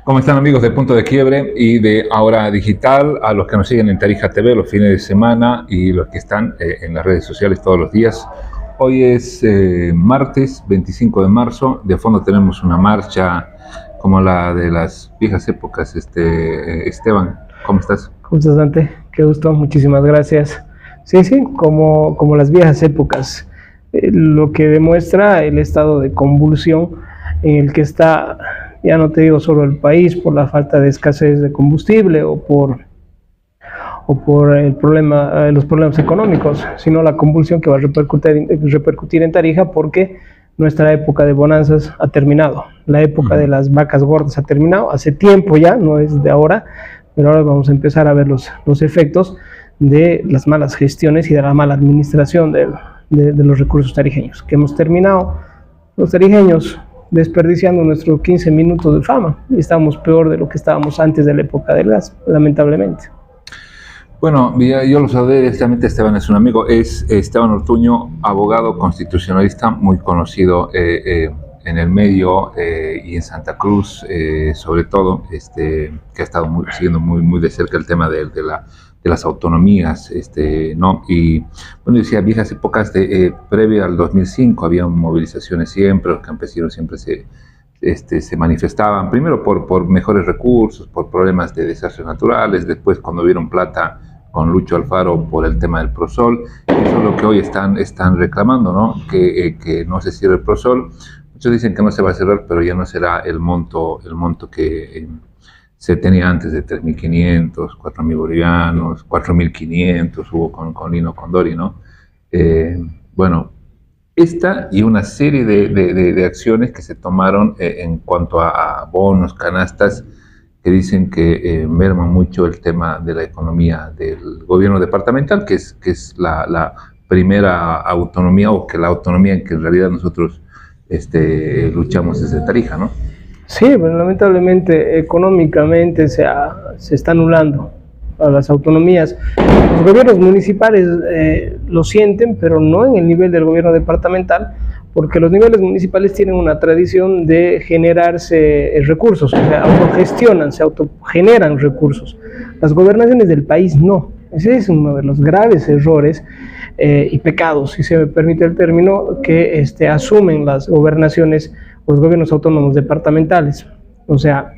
¿Cómo están, amigos de Punto de Quiebre y de Ahora Digital? A los que nos siguen en Tarija TV los fines de semana y los que están en las redes sociales todos los días. Hoy es martes 25 de marzo. De fondo tenemos una marcha como la de las viejas épocas. Esteban, ¿cómo estás? ¿Cómo estás, Dante? Qué gusto, muchísimas gracias. Sí, como las viejas épocas. Lo que demuestra el estado de convulsión en el que está, ya no te digo solo el país por la falta de escasez de combustible o por los problemas económicos, sino la convulsión que va a repercutir en Tarija, porque nuestra época de bonanzas ha terminado. La época de las vacas gordas ha terminado, hace tiempo ya, no es de ahora, pero ahora vamos a empezar a ver los efectos de las malas gestiones y de la mala administración de los recursos tarijeños, que hemos terminado los tarijeños desperdiciando nuestros 15 minutos de fama, y estamos peor de lo que estábamos antes de la época del gas, lamentablemente. Bueno, yo lo saludé directamente. Esteban es un amigo, es Esteban Ortuño, abogado constitucionalista muy conocido en el medio y en Santa Cruz, sobre todo, que ha estado siguiendo muy de cerca el tema de las autonomías, ¿no? Y bueno, decía, viejas épocas previa al 2005, había movilizaciones siempre, los campesinos siempre se manifestaban, primero por mejores recursos, por problemas de desastres naturales, después cuando vieron plata con Lucho Alfaro por el tema del Prosol. Eso es lo que hoy están reclamando, ¿no? Que no se cierre el Prosol. Muchos dicen que no se va a cerrar, pero ya no será el monto que se tenía antes de 3.500, 4.000 bolivianos, 4.500 hubo con Lino Condori, ¿no? Bueno, esta y una serie de acciones que se tomaron en cuanto a bonos, canastas, que dicen que merman mucho el tema de la economía del gobierno departamental, que es la primera autonomía, o que la autonomía en que en realidad nosotros luchamos desde Tarija, ¿no? Sí, pero lamentablemente económicamente se está anulando a las autonomías. Los gobiernos municipales lo sienten, pero no en el nivel del gobierno departamental, porque los niveles municipales tienen una tradición de generarse recursos, o sea, autogestionan, se autogeneran recursos. Las gobernaciones del país no. Ese es uno de los graves errores y pecados, si se me permite el término, que asumen las gobernaciones, los gobiernos autónomos departamentales. O sea,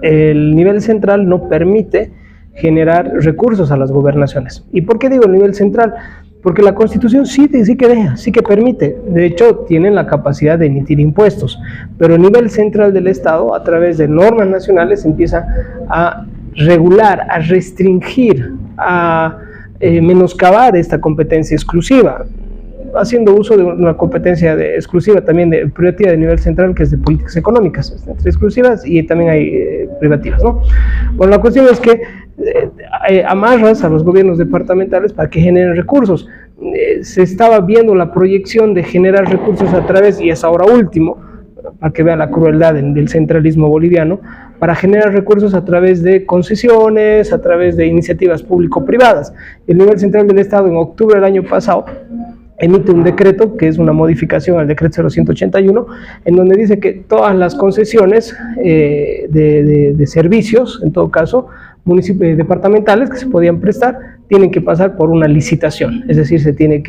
el nivel central no permite generar recursos a las gobernaciones. ¿Y por qué digo el nivel central? Porque la Constitución sí que permite, de hecho tienen la capacidad de emitir impuestos, pero el nivel central del Estado, a través de normas nacionales, empieza a regular, a restringir, a menoscabar esta competencia exclusiva, haciendo uso de una competencia exclusiva también de privativa de nivel central, que es de políticas económicas, entre exclusivas y también hay privativas, ¿no? Bueno, la cuestión es que amarras a los gobiernos departamentales para que generen recursos. Se estaba viendo la proyección de generar recursos a través, y es ahora último, para que vean la crueldad del centralismo boliviano, para generar recursos a través de concesiones, a través de iniciativas público-privadas. El nivel central del Estado, en octubre del año pasado, emite un decreto que es una modificación al decreto 0181, en donde dice que todas las concesiones de servicios, en todo caso, departamentales que se podían prestar, tienen que pasar por una licitación, es decir,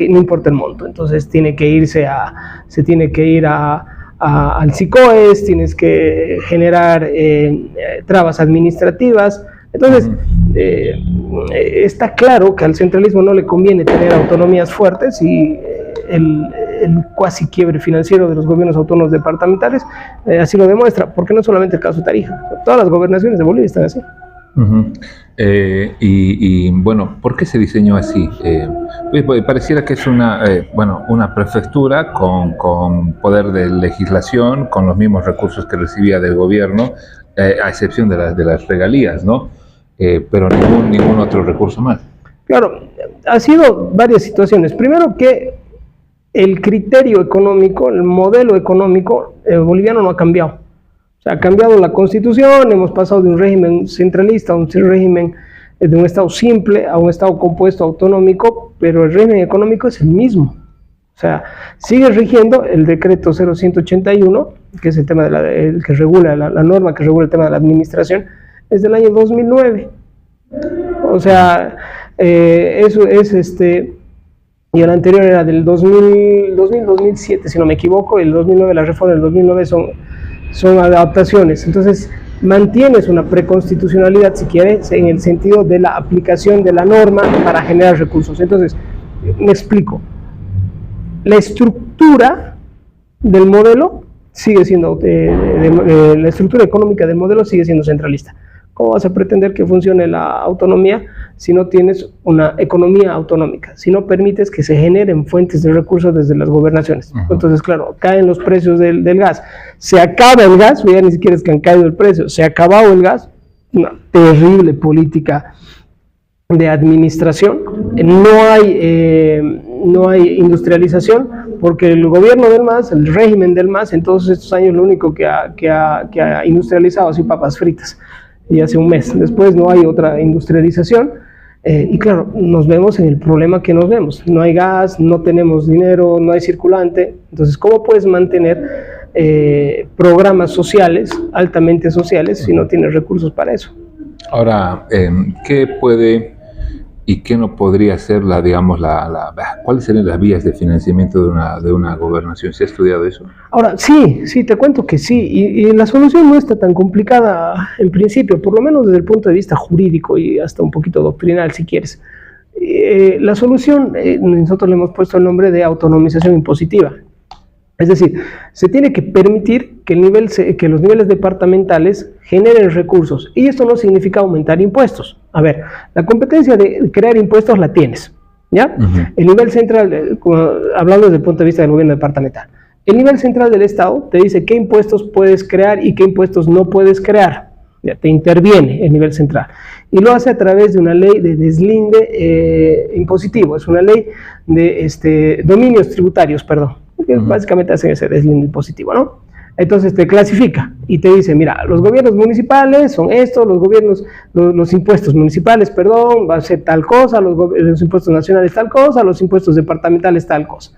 no importa el monto, entonces se tiene que ir al SICOES, tienes que generar trabas administrativas. Entonces, está claro que al centralismo no le conviene tener autonomías fuertes, y el cuasi quiebre financiero de los gobiernos autónomos departamentales así lo demuestra, porque no solamente el caso de Tarija, todas las gobernaciones de Bolivia están así. Y bueno, ¿por qué se diseñó así? Pues pareciera que es una prefectura con poder de legislación, con los mismos recursos que recibía del gobierno, a excepción de las regalías, ¿no? Pero ningún otro recurso más. Claro, ha sido varias situaciones. Primero, que el criterio económico, el modelo económico boliviano no ha cambiado. O sea, ha cambiado la Constitución, hemos pasado de un régimen centralista a un régimen de un Estado simple a un Estado compuesto autonómico, pero el régimen económico es el mismo. O sea, sigue rigiendo el decreto 0181, que es el tema el que regula, la norma que regula el tema de la administración, es del año 2009. O sea, eso es y el anterior era del 2007, si no me equivoco, el 2009, la reforma del 2009 son adaptaciones. Entonces, mantienes una preconstitucionalidad, si quieres, en el sentido de la aplicación de la norma para generar recursos. Entonces, me explico. La estructura del modelo sigue siendo, la estructura económica del modelo sigue siendo centralista. ¿Cómo vas a pretender que funcione la autonomía si no tienes una economía autonómica? Si no permites que se generen fuentes de recursos desde las gobernaciones. Entonces, claro, caen los precios del gas. Se acaba el gas, ya ni siquiera es que han caído el precio, se ha acabado el gas, una terrible política de administración. No hay industrialización, porque el gobierno del MAS, el régimen del MAS, en todos estos años lo único que ha industrializado ha sido papas fritas. Y hace un mes. Después no hay otra industrialización y claro, nos vemos en el problema que nos vemos. No hay gas, no tenemos dinero, no hay circulante. Entonces, ¿cómo puedes mantener programas sociales, altamente sociales, si no tienes recursos para eso? Ahora, ¿qué puede y qué no podría ser cuáles serían las vías de financiamiento de una gobernación? ¿Se ha estudiado eso? Ahora, sí, te cuento que sí, y la solución no está tan complicada en principio, por lo menos desde el punto de vista jurídico y hasta un poquito doctrinal, si quieres. La solución, nosotros le hemos puesto el nombre de autonomización impositiva. Es decir, se tiene que permitir que los niveles departamentales generen recursos. Y esto no significa aumentar impuestos. A ver, la competencia de crear impuestos la tienes, ¿ya? El nivel central, hablando desde el punto de vista del gobierno departamental, el nivel central del Estado te dice qué impuestos puedes crear y qué impuestos no puedes crear. Ya te interviene el nivel central. Y lo hace a través de una ley de deslinde impositivo. Es una ley de dominios tributarios, perdón. Que básicamente hacen ese deslinde impositivo, ¿no? Entonces te clasifica y te dice, mira, los gobiernos municipales son estos, los impuestos municipales, perdón, va a ser tal cosa, los impuestos nacionales tal cosa, los impuestos departamentales tal cosa.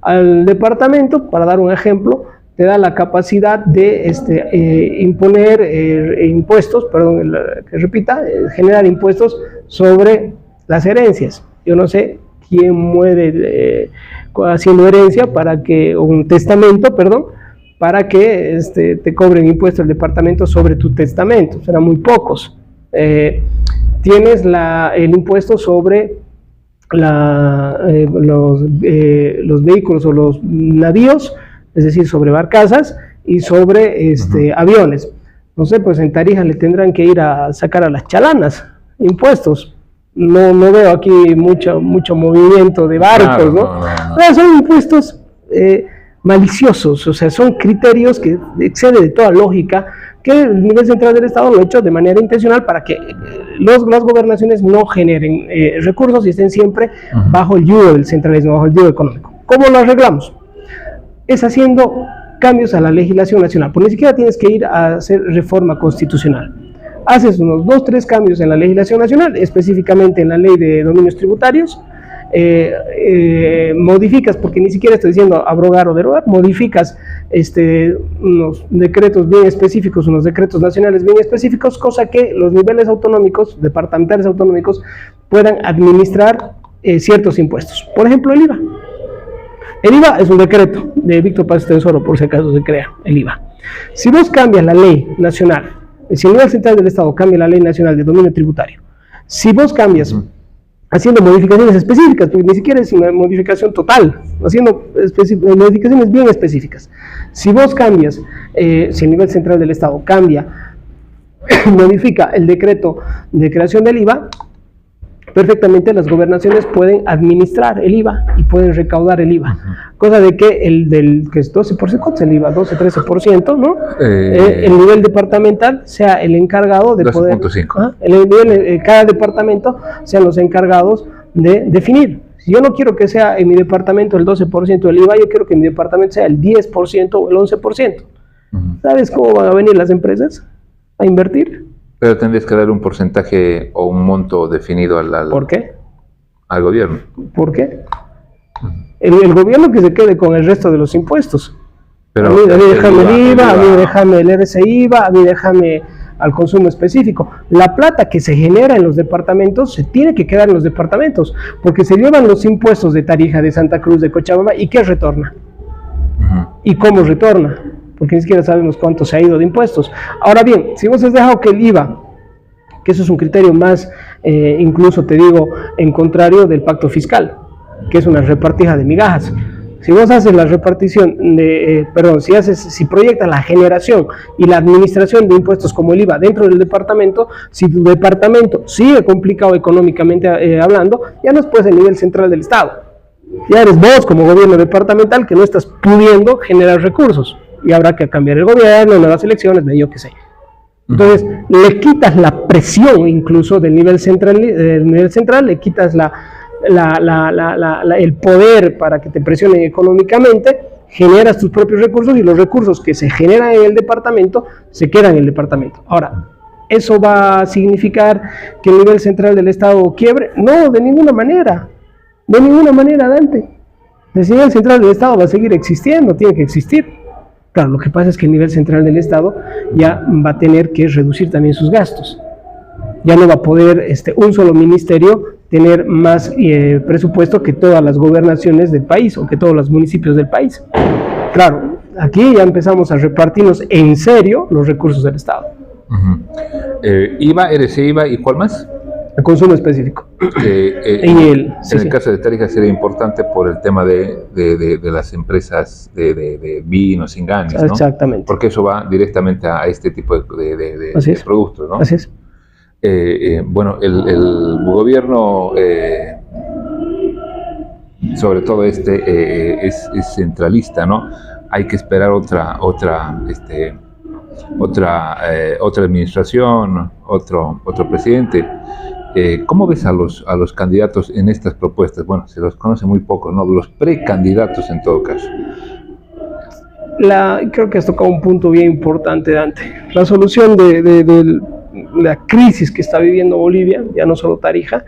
Al departamento, para dar un ejemplo, te da la capacidad de imponer impuestos, perdón, que repita, generar impuestos sobre las herencias. Yo no sé quién muere haciendo herencia o un testamento, perdón, para que te cobren impuestos el departamento sobre tu testamento. Serán muy pocos. Tienes el impuesto sobre los vehículos o los navíos, es decir, sobre barcazas y sobre aviones. No sé, pues en Tarija le tendrán que ir a sacar a las chalanas impuestos. No veo aquí mucho movimiento de barcos, ¿no? Son impuestos maliciosos, o sea, son criterios que exceden de toda lógica, que el nivel central del Estado lo ha hecho de manera intencional para que las gobernaciones no generen recursos y estén siempre bajo el yugo del centralismo, bajo el yugo económico. ¿Cómo lo arreglamos? Es haciendo cambios a la legislación nacional, porque ni siquiera tienes que ir a hacer reforma constitucional. Haces unos 2 o 3 cambios en la legislación nacional, específicamente en la ley de dominios tributarios, modificas, porque ni siquiera estoy diciendo abrogar o derogar, modificas unos decretos bien específicos, unos decretos nacionales bien específicos, cosa que los niveles autonómicos, departamentales autonómicos, puedan administrar ciertos impuestos. Por ejemplo, el IVA. El IVA es un decreto de Víctor Paz Estenssoro, por si acaso se crea el IVA. Si vos cambias la ley nacional, si el nivel central del Estado cambia la ley nacional de dominio tributario, si vos cambias haciendo modificaciones específicas, porque ni siquiera es una modificación total, haciendo modificaciones bien específicas, si vos cambias, si el nivel central del Estado cambia, modifica el decreto de creación del IVA, perfectamente las gobernaciones pueden administrar el IVA y pueden recaudar el IVA. Cosa de que que es 12%, ¿cuánto es el IVA? 12-13%, ¿no? El nivel departamental sea el encargado de 12.5. Cada departamento sean los encargados de definir. Si yo no quiero que sea en mi departamento el 12% del IVA, yo quiero que en mi departamento sea el 10% o el 11%. ¿Sabes cómo van a venir las empresas a invertir? Pero tendrías que dar un porcentaje o un monto definido ¿Por qué? Al gobierno. ¿Por qué? El gobierno que se quede con el resto de los impuestos. Pero a mí déjame el IVA, a mí déjame el RCIVA, a mí déjame al consumo específico. La plata que se genera en los departamentos se tiene que quedar en los departamentos, porque se llevan los impuestos de Tarija, de Santa Cruz, de Cochabamba, ¿y qué retorna? ¿Y cómo retorna? Porque ni siquiera sabemos cuánto se ha ido de impuestos. Ahora bien, si vos has dejado que el IVA, que eso es un criterio más, incluso te digo, en contrario del pacto fiscal, que es una repartija de migajas. Si vos haces la repartición si proyectas la generación y la administración de impuestos como el IVA dentro del departamento, si tu departamento sigue complicado económicamente hablando, ya no es pues el nivel central del Estado. Ya eres vos como gobierno departamental que no estás pudiendo generar recursos y habrá que cambiar el gobierno, nuevas elecciones, yo qué sé. Entonces, le quitas la presión incluso del nivel central, le quitas el poder para que te presionen económicamente, generas tus propios recursos y los recursos que se generan en el departamento se quedan en el departamento. Ahora, ¿eso va a significar que el nivel central del Estado quiebre? No, de ninguna manera, Dante. El nivel central del Estado va a seguir existiendo, tiene que existir. Claro, lo que pasa es que el nivel central del Estado ya va a tener que reducir también sus gastos. Ya no va a poder un solo ministerio tener más presupuesto que todas las gobernaciones del país o que todos los municipios del país. Claro, aquí ya empezamos a repartirnos en serio los recursos del Estado. IVA, RCIVA y ¿cuál más? El consumo específico. En el caso de Tarija sería importante por el tema de las empresas de vinos, inganis, ¿no? Exactamente. Porque eso va directamente a este tipo de productos, ¿no? Así es. Bueno, el gobierno, sobre todo es centralista, ¿no? Hay que esperar otra administración, otro presidente. ¿Cómo ves a los candidatos en estas propuestas? Bueno, se los conoce muy poco, ¿no? Los precandidatos en todo caso. Creo que has tocado un punto bien importante, Dante. La solución de la crisis que está viviendo Bolivia, ya no solo Tarija,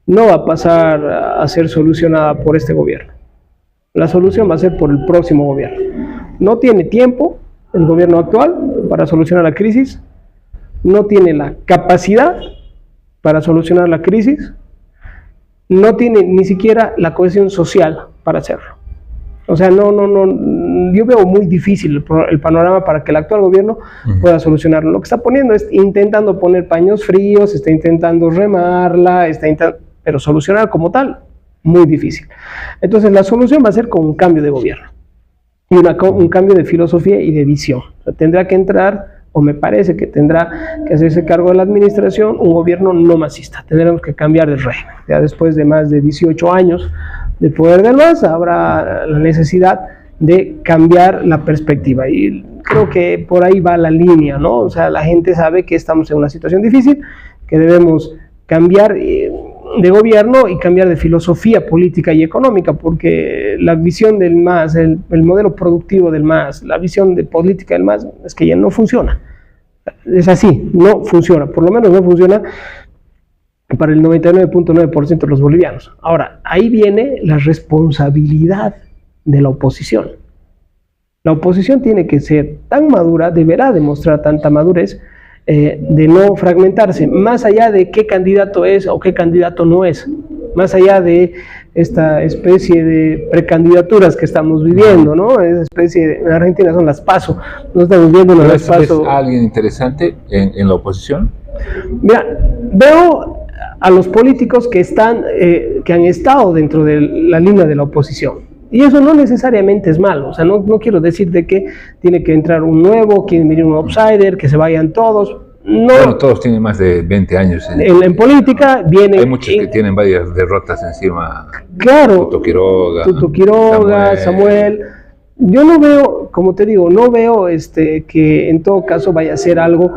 no va a pasar a ser solucionada por este gobierno. La solución va a ser por el próximo gobierno. No tiene tiempo el gobierno actual para solucionar la crisis, no tiene la capacidad para solucionar la crisis, no tiene ni siquiera la cohesión social para hacerlo. O sea, yo veo muy difícil el panorama para que el actual gobierno pueda solucionarlo. Lo que está poniendo es intentando poner paños fríos, está intentando remarla, pero solucionar como tal, muy difícil. Entonces la solución va a ser con un cambio de gobierno y un cambio de filosofía y de visión. O sea, tendrá que entrar, o me parece que tendrá que hacerse cargo de la administración, un gobierno no masista. Tendremos que cambiar de régimen. Ya después de más de 18 años de poder del MAS, habrá la necesidad de cambiar la perspectiva. Y creo que por ahí va la línea, ¿no? O sea, la gente sabe que estamos en una situación difícil, que debemos cambiar de gobierno y cambiar de filosofía política y económica, porque la visión del MAS, el modelo productivo del MAS, la visión de política del MAS, es que ya no funciona. Es así, no funciona, por lo menos no funciona para el 99.9% de los bolivianos. Ahora, ahí viene la responsabilidad de la oposición. La oposición tiene que ser tan madura, deberá demostrar tanta madurez, de no fragmentarse, más allá de qué candidato es o qué candidato no es, más allá de esta especie de precandidaturas que estamos viviendo, ¿no? Esa especie en Argentina son las PASO, no estamos viendo las PASO. ¿Ves a alguien interesante en la oposición? Mira, veo a los políticos que han estado dentro de la línea de la oposición. Y eso no necesariamente es malo, o sea, no quiero decir de que tiene que entrar un nuevo, que venir un outsider, que se vayan todos. No. Bueno, todos tienen más de 20 años. En política viene... Hay muchos que tienen varias derrotas encima. Claro. Tuto Quiroga, Samuel. Yo no veo, como te digo, no veo que en todo caso vaya a ser algo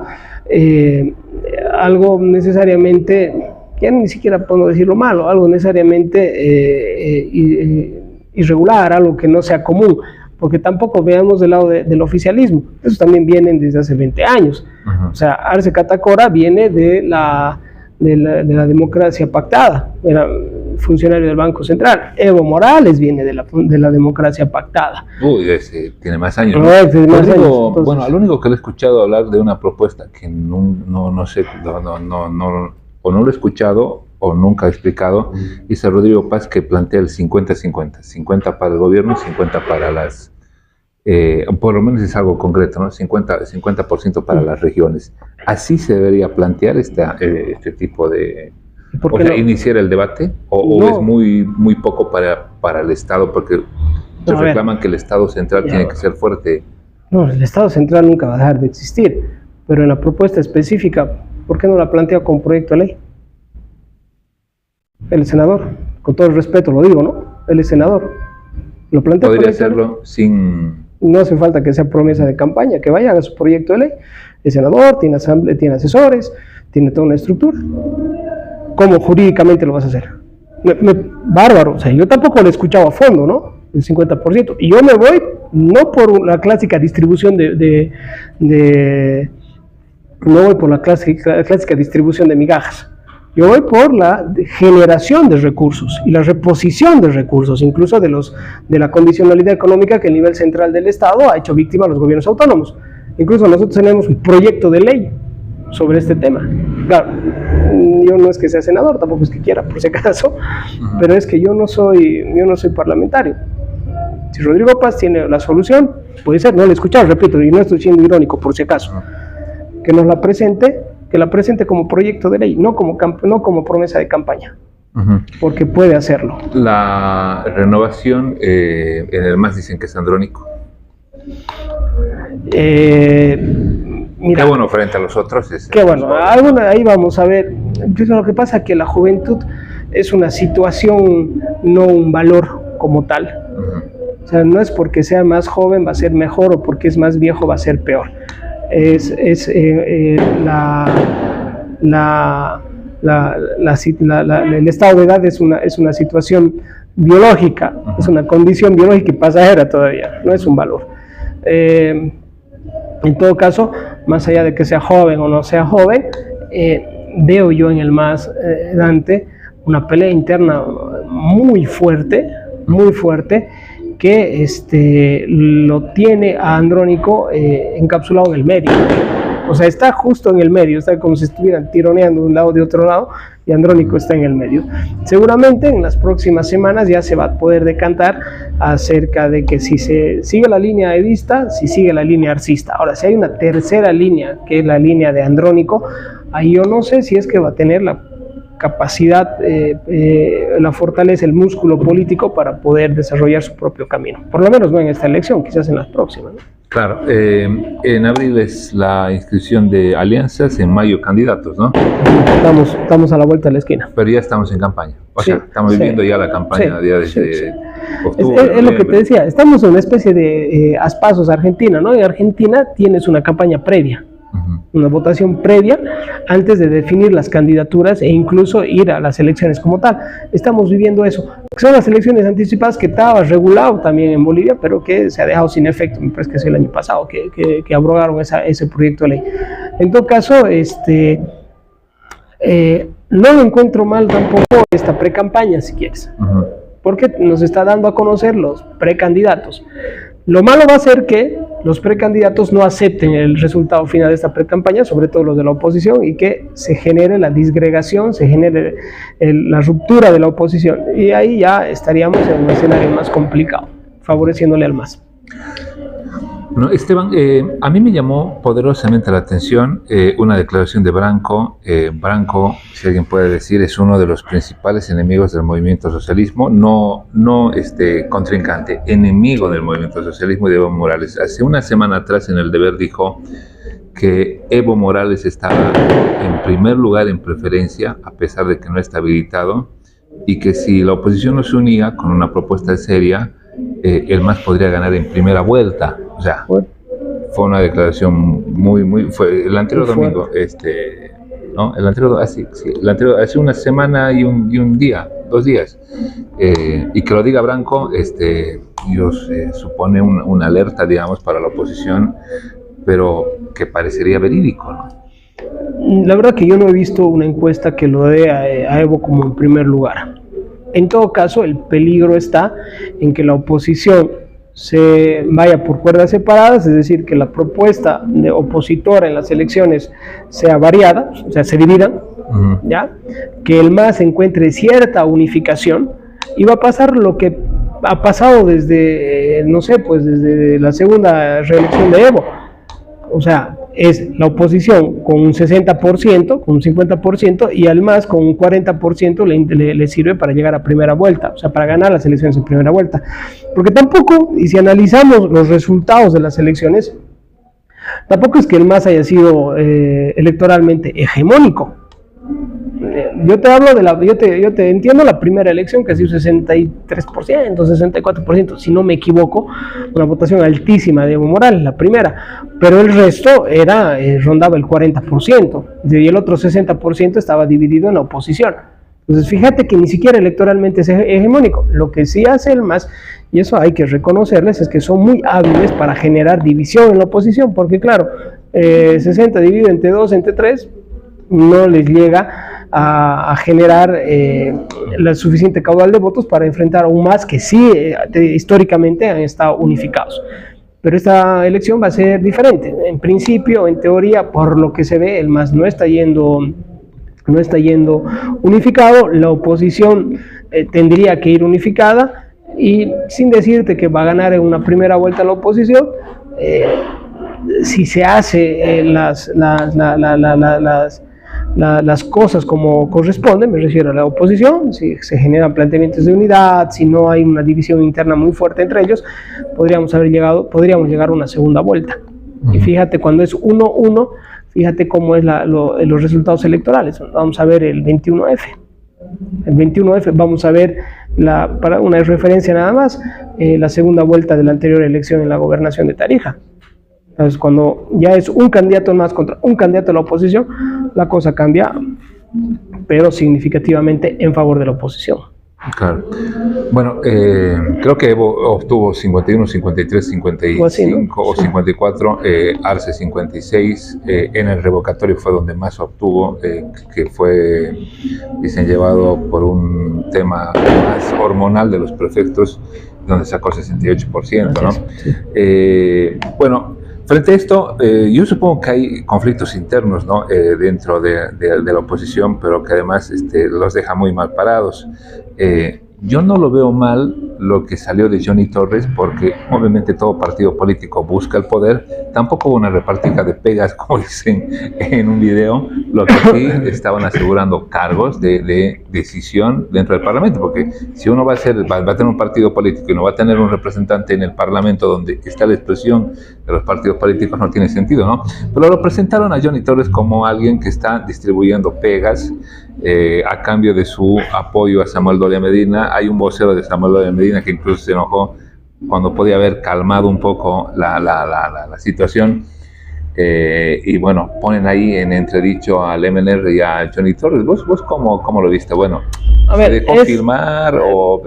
necesariamente, ya ni siquiera puedo decirlo malo, algo necesariamente irregular, algo que no sea común, porque tampoco veamos del lado del oficialismo. Eso también vienen desde hace 20 años. O sea, Arce Catacora viene de la democracia pactada. funcionario del Banco Central. Evo Morales viene de la democracia pactada. Uy, ese tiene más años, ¿no? No, tiene más años, entonces... Bueno, al único que le he escuchado hablar de una propuesta que no sé, o no lo he escuchado o nunca he explicado, es a Rodrigo Paz, que plantea el 50-50, 50 para el gobierno y 50 para las... por lo menos es algo concreto, ¿no? 50% para las regiones. Así se debería plantear este tipo de... O sea, iniciar el debate, o es muy poco para el Estado, porque ellos reclaman que el Estado central tiene que ser fuerte. No, el Estado central nunca va a dejar de existir, pero en la propuesta específica, ¿por qué no la plantea con proyecto de ley? El senador, con todo el respeto lo digo, ¿no? Él es senador. Lo plantea. Podría hacerlo sin... No hace falta que sea promesa de campaña, que vaya a su proyecto de ley. El senador tiene asamblea, tiene asesores, tiene toda una estructura. ¿Cómo jurídicamente lo vas a hacer? Bárbaro, o sea, yo tampoco lo he escuchado a fondo, ¿no? El 50%. Y yo me voy no por la clásica distribución no voy por la clásica distribución de migajas. Yo voy por la generación de recursos y la reposición de recursos, incluso de la condicionalidad económica que el nivel central del Estado ha hecho víctima a los gobiernos autónomos. Incluso nosotros tenemos un proyecto de ley sobre este tema. Claro, yo no es que sea senador, tampoco es que quiera, por si acaso, pero es que yo no soy parlamentario. Si Rodrigo Paz tiene la solución, puede ser, no lo he escuchado, repito, y no estoy siendo irónico, por si acaso, que nos la presente como proyecto de ley, no como promesa de campaña, porque puede hacerlo. La renovación, en el MAS dicen que es andrónico. Mira, qué bueno frente a los otros. Qué bueno, ahí vamos a ver. Incluso lo que pasa es que la juventud es una situación, no un valor como tal. O sea, no es porque sea más joven va a ser mejor, o porque es más viejo va a ser peor. El estado de edad es una situación biológica, es una condición biológica y pasajera todavía, no es un valor. En todo caso, más allá de que sea joven o no sea joven, veo yo en el MAS, Dante, una pelea interna muy fuerte, que lo tiene a Andrónico encapsulado en el medio. O sea, está justo en el medio, está como si estuvieran tironeando de un lado de otro lado, y Andrónico está en el medio. Seguramente en las próximas semanas ya se va a poder decantar acerca de que si se sigue la línea evista, si sigue la línea arcista. Ahora, si hay una tercera línea, que es la línea de Andrónico, ahí yo no sé si es que va a tener la capacidad, la fortaleza, el músculo político para poder desarrollar su propio camino. Por lo menos no en esta elección, quizás en las próximas, ¿no? Claro, en abril es la inscripción de alianzas, en mayo candidatos, ¿no? Estamos a la vuelta de la esquina. Pero ya estamos en campaña, o sea, estamos viviendo ya la campaña desde octubre. Es lo que te decía, estamos en una especie de pasos Argentina, ¿no? En Argentina tienes una campaña previa, una votación previa antes de definir las candidaturas e incluso ir a las elecciones como tal. Estamos viviendo eso. Son las elecciones anticipadas que estaba regulado también en Bolivia, pero que se ha dejado sin efecto. Me parece que es el año pasado que abrogaron ese proyecto de ley. En todo caso, no lo encuentro mal tampoco esta precampaña, si quieres, porque nos está dando a conocer los precandidatos. Lo malo va a ser que los precandidatos no acepten el resultado final de esta precampaña, sobre todo los de la oposición, y que se genere la disgregación, se genere la ruptura de la oposición. Y ahí ya estaríamos en un escenario más complicado, favoreciéndole al MAS. Bueno, Esteban, a mí me llamó poderosamente la atención una declaración de Branco. Branco, si alguien puede decir, es uno de los principales enemigos del movimiento socialismo, no contrincante, enemigo del movimiento socialismo y de Evo Morales. Hace una semana atrás en El Deber dijo que Evo Morales estaba en primer lugar en preferencia, a pesar de que no está habilitado, y que si la oposición no se unía con una propuesta seria, el MAS podría ganar en primera vuelta. O sea, fue una declaración fue el anterior domingo, ¿no? El anterior, hace una semana y un día, 2 días, y que lo diga Branco, supone una alerta, digamos, para la oposición, pero que parecería verídico, ¿no? La verdad que yo no he visto una encuesta que lo dé a Evo como en primer lugar. En todo caso, el peligro está en que la oposición se vaya por cuerdas separadas, es decir, que la propuesta de opositora en las elecciones sea variada, o sea, se dividan, ¿ya? Que el MAS encuentre cierta unificación y va a pasar lo que ha pasado desde, no sé, pues desde la segunda reelección de Evo. O sea, es la oposición con un 60%, con un 50%, y al MAS con un 40% le sirve para llegar a primera vuelta, o sea, para ganar las elecciones en primera vuelta. Porque tampoco, y si analizamos los resultados de las elecciones, tampoco es que el MAS haya sido electoralmente hegemónico. Yo te hablo de yo te entiendo la primera elección, que ha sido 63%, 64%, si no me equivoco, una votación altísima de Evo Morales, la primera, pero el resto rondaba el 40%, y el otro 60% estaba dividido en la oposición. Entonces fíjate que ni siquiera electoralmente es hegemónico. Lo que sí hace el MAS, y eso hay que reconocerles, es que son muy hábiles para generar división en la oposición, porque claro, 60 dividido entre 2, entre 3, no les llega a generar la suficiente caudal de votos para enfrentar a un MAS que sí históricamente han estado unificados. Pero esta elección va a ser diferente. En principio, en teoría, por lo que se ve, el MAS no está yendo unificado. La oposición tendría que ir unificada, y sin decirte que va a ganar en una primera vuelta la oposición, si se hace las cosas como corresponden, me refiero a la oposición, si se generan planteamientos de unidad, si no hay una división interna muy fuerte entre ellos, podríamos llegar a una segunda vuelta. Y fíjate, cuando es 1-1, fíjate cómo es los resultados electorales. Vamos a ver el 21F. El 21F, vamos a ver, para una referencia nada más, la segunda vuelta de la anterior elección en la gobernación de Tarija. Entonces, cuando ya es un candidato más contra un candidato de la oposición, la cosa cambia, pero significativamente en favor de la oposición. Claro. Bueno, creo que Evo obtuvo 51, 53, 55 así, ¿no? O 54, Arce 56. En el revocatorio fue donde más obtuvo, que fue, dicen, llevado por un tema más hormonal de los prefectos, donde sacó 68%, ¿no? Sí. Bueno, frente a esto, yo supongo que hay conflictos internos, ¿no? Dentro de la oposición, pero que además los deja muy mal parados. Yo no lo veo mal lo que salió de Johnny Torres, porque obviamente todo partido político busca el poder. Tampoco hubo una repartija de pegas, como dicen en un video. Lo que sí estaban asegurando cargos de decisión dentro del Parlamento, porque si uno va a tener un partido político y no va a tener un representante en el Parlamento donde está la expresión de los partidos políticos, no tiene sentido, ¿no? Pero lo presentaron a Johnny Torres como alguien que está distribuyendo pegas a cambio de su apoyo a Samuel Doria Medina. Hay un vocero de Samuel Doria Medina que incluso se enojó cuando podía haber calmado un poco la situación, y bueno, ponen ahí en entredicho al MNR y a Johnny Torres. ¿Vos cómo lo viste? Bueno, a ver, ¿se dejó firmar o...?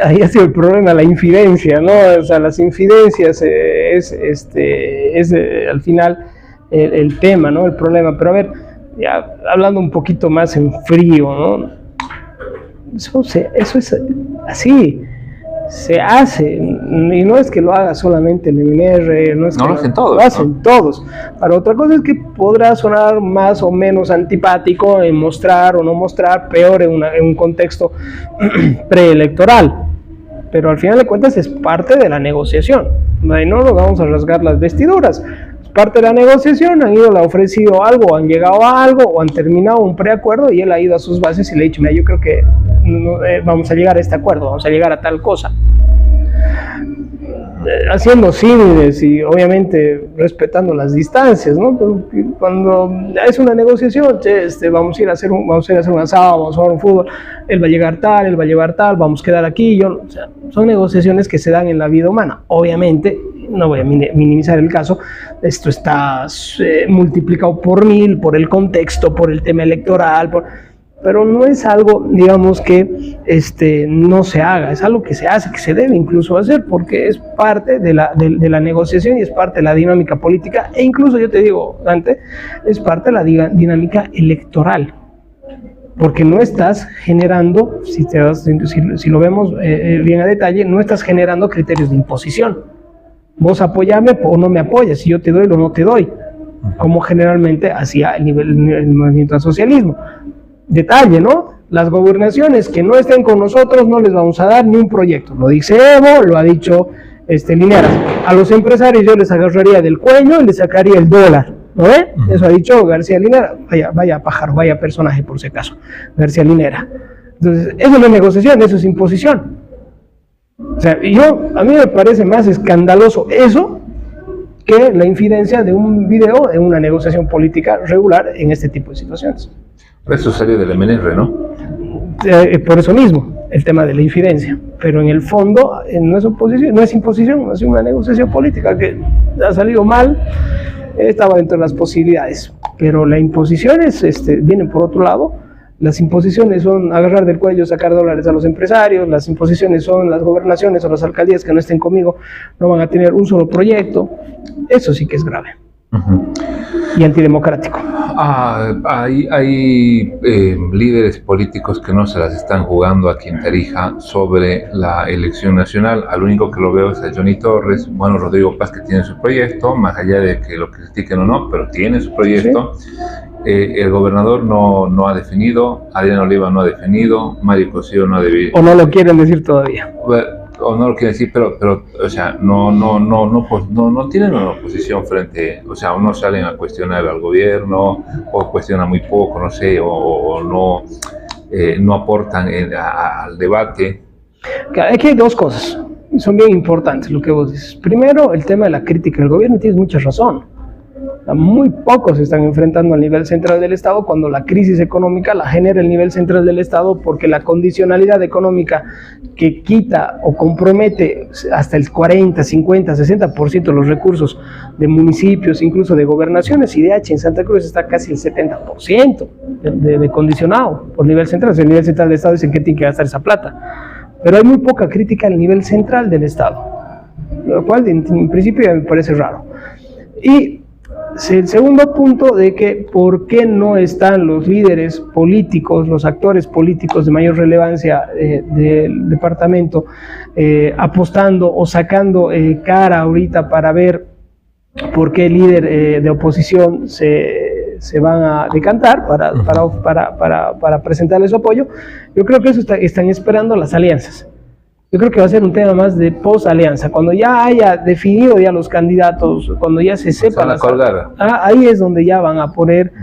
Ahí ha sido el problema, la infidencia, ¿no? O sea, las infidencias es al final el tema, ¿no? El problema. Pero a ver, ya hablando un poquito más en frío, ¿no? Eso es así, se hace, y no es que lo haga solamente el MNR, no es que lo hacen todos. Lo hacen todos. Para otra cosa es que podrá sonar más o menos antipático en mostrar o no mostrar, peor en un contexto preelectoral, pero al final de cuentas es parte de la negociación. No nos vamos a rasgar las vestiduras. Parte de la negociación, le han ofrecido algo, han llegado a algo o han terminado un preacuerdo, y él ha ido a sus bases y le ha dicho: mira, yo creo que vamos a llegar a este acuerdo, vamos a llegar a tal cosa, haciendo símiles y obviamente respetando las distancias, ¿no? Pero cuando es una negociación, vamos a ir a hacer un asado, vamos a jugar un fútbol, él va a llegar tal, él va a llevar tal, vamos a quedar aquí, o sea, son negociaciones que se dan en la vida humana. Obviamente no voy a minimizar el caso, esto está multiplicado por 1000 por el contexto, por el tema electoral, pero no es algo, digamos, que no se haga, es algo que se hace, que se debe incluso hacer, porque es parte de la negociación y es parte de la dinámica política, e incluso yo te digo, Dante, es parte de la dinámica electoral. porque no estás generando, si lo vemos bien a detalle, no estás generando criterios de imposición. Vos apoyame o no me apoyas, si yo te doy o no te doy, como generalmente hacía el movimiento al socialismo. Detalle, ¿no? Las gobernaciones que no estén con nosotros no les vamos a dar ni un proyecto. Lo dice Evo, lo ha dicho Lineras. A los empresarios yo les agarraría del cuello y les sacaría el dólar. ¿No ve? Eso ha dicho García Linera. Vaya pájaro, vaya personaje por si acaso. García Linera. Entonces, eso no es negociación, eso es imposición. O sea, a mí me parece más escandaloso eso que la infidencia de un video en una negociación política regular en este tipo de situaciones. Eso salió del MNR, ¿no? Por eso mismo, el tema de la infidencia. Pero en el fondo no es oposición, no es imposición, es una negociación política que ha salido mal, estaba dentro de las posibilidades. Pero las imposiciones vienen por otro lado. Las imposiciones son agarrar del cuello, sacar dólares a los empresarios. Las imposiciones son las gobernaciones o las alcaldías que no estén conmigo, no van a tener un solo proyecto. Eso sí que es grave. Y antidemocrático. Hay líderes políticos que no se las están jugando aquí en Tarija sobre la elección nacional. Al único que lo veo es a Johnny Torres, bueno, Rodrigo Paz, que tiene su proyecto, más allá de que lo critiquen o no, pero tiene su proyecto. ¿Sí? El gobernador no ha definido, Adrián Oliva no ha definido, Mario Cosío no ha definido. O no lo quieren decir todavía. O no lo quieren decir, pero o sea, no tienen una oposición frente, o sea, no salen a cuestionar al gobierno, o cuestionan muy poco, no sé, o no aportan al debate. Aquí hay dos cosas, son bien importantes lo que vos dices. Primero, el tema de la crítica al gobierno, y tienes mucha razón. Muy pocos se están enfrentando al nivel central del Estado cuando la crisis económica la genera el nivel central del Estado, porque la condicionalidad económica que quita o compromete hasta el 40, 50, 60% de los recursos de municipios, incluso de gobernaciones, IDH en Santa Cruz está casi el 70% de condicionado por nivel central. O sea, el nivel central del Estado es el que tiene que gastar esa plata, pero hay muy poca crítica al nivel central del Estado, lo cual en principio ya me parece raro. Y el segundo punto de que por qué no están los líderes políticos, los actores políticos de mayor relevancia del departamento apostando o sacando cara ahorita para ver por qué el líder de oposición se van a decantar para presentarle su apoyo. Yo creo que eso están esperando las alianzas. Yo creo que va a ser un tema más de post-alianza. Cuando ya haya definido ya los candidatos, cuando ya se sepa, ahí es donde ya van a poder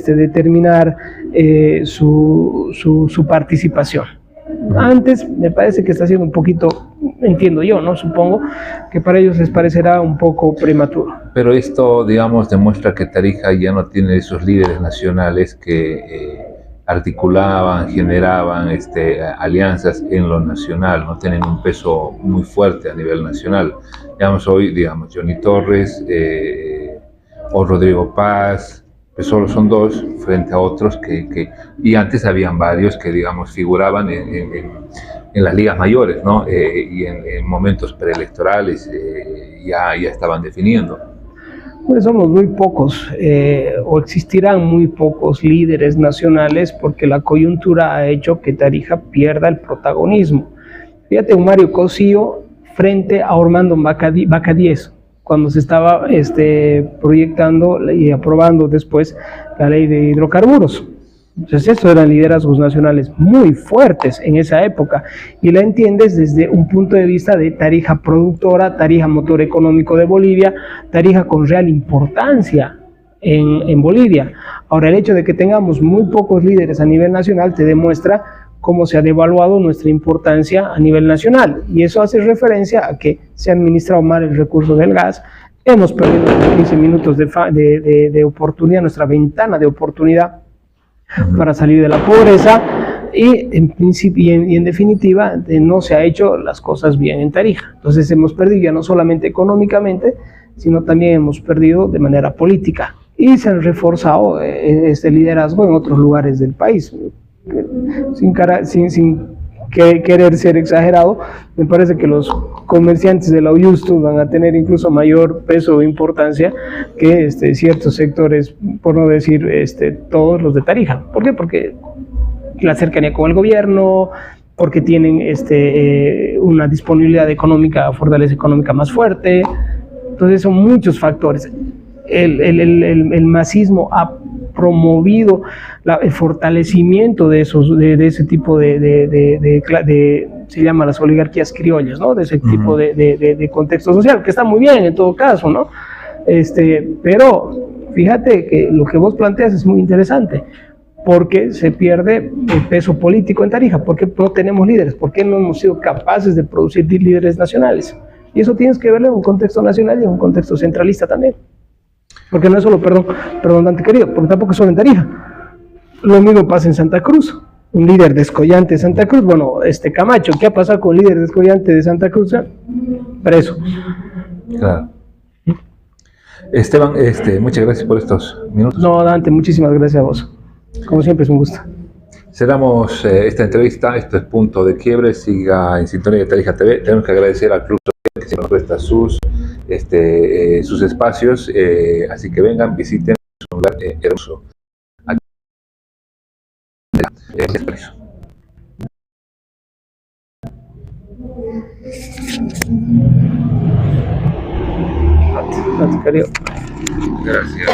determinar su participación. Antes me parece que está siendo un poquito, entiendo yo, ¿no? Supongo que para ellos les parecerá un poco prematuro. Pero esto, digamos, demuestra que Tarija ya no tiene esos líderes nacionales que articulaban, generaban alianzas en lo nacional, no tienen un peso muy fuerte a nivel nacional. Digamos hoy, Johnny Torres o Rodrigo Paz, que solo son dos frente a otros y antes habían varios que, digamos, figuraban en las ligas mayores, ¿no? Y en momentos preelectorales ya estaban definiendo. Pues somos muy pocos, o existirán muy pocos líderes nacionales, porque la coyuntura ha hecho que Tarija pierda el protagonismo. Fíjate, un Mario Cosío frente a Armando Vaca 10, cuando se estaba proyectando y aprobando después la ley de hidrocarburos. Entonces, estos eran liderazgos nacionales muy fuertes en esa época, y la entiendes desde un punto de vista de Tarija productora, Tarija motor económico de Bolivia, Tarija con real importancia en Bolivia. Ahora, el hecho de que tengamos muy pocos líderes a nivel nacional te demuestra cómo se ha devaluado nuestra importancia a nivel nacional, y eso hace referencia a que se ha administrado mal el recurso del gas. Hemos perdido 15 minutos de oportunidad, nuestra ventana de oportunidad para salir de la pobreza, y en principio y en definitiva no se ha hecho las cosas bien en Tarija. Entonces hemos perdido ya no solamente económicamente, sino también hemos perdido de manera política, y se han reforzado este liderazgo en otros lugares del país, sin querer ser exagerado, me parece que los comerciantes de la Uyustu van a tener incluso mayor peso o importancia que ciertos sectores, por no decir todos los de Tarija. ¿Por qué? Porque la cercanía con el gobierno, porque tienen una disponibilidad económica, fortaleza económica más fuerte. Entonces son muchos factores. El masismo ha promovido el fortalecimiento de ese tipo se llama las oligarquías criollas, ¿no? De ese tipo de contexto social, que está muy bien en todo caso, ¿no? Pero fíjate que lo que vos planteas es muy interesante, porque se pierde el peso político en Tarija, porque no tenemos líderes, porque no hemos sido capaces de producir líderes nacionales. Y eso tienes que verlo en un contexto nacional y en un contexto centralista también. Porque no es solo, perdón, Dante querido, porque tampoco es solo en Tarija. Lo mismo pasa en Santa Cruz. Un líder descollante de Santa Cruz, bueno, Camacho, ¿qué ha pasado con el líder descollante de Santa Cruz? Preso. Claro. Esteban, muchas gracias por estos minutos. No, Dante, muchísimas gracias a vos. Como siempre, es un gusto. Cerramos esta entrevista. Esto es Punto de Quiebre. Siga en sintonía de Tarija TV. Tenemos que agradecer al Club Social que se nos presta sus espacios. Así que vengan, visiten. Es un lugar hermoso. Gracias. Gracias.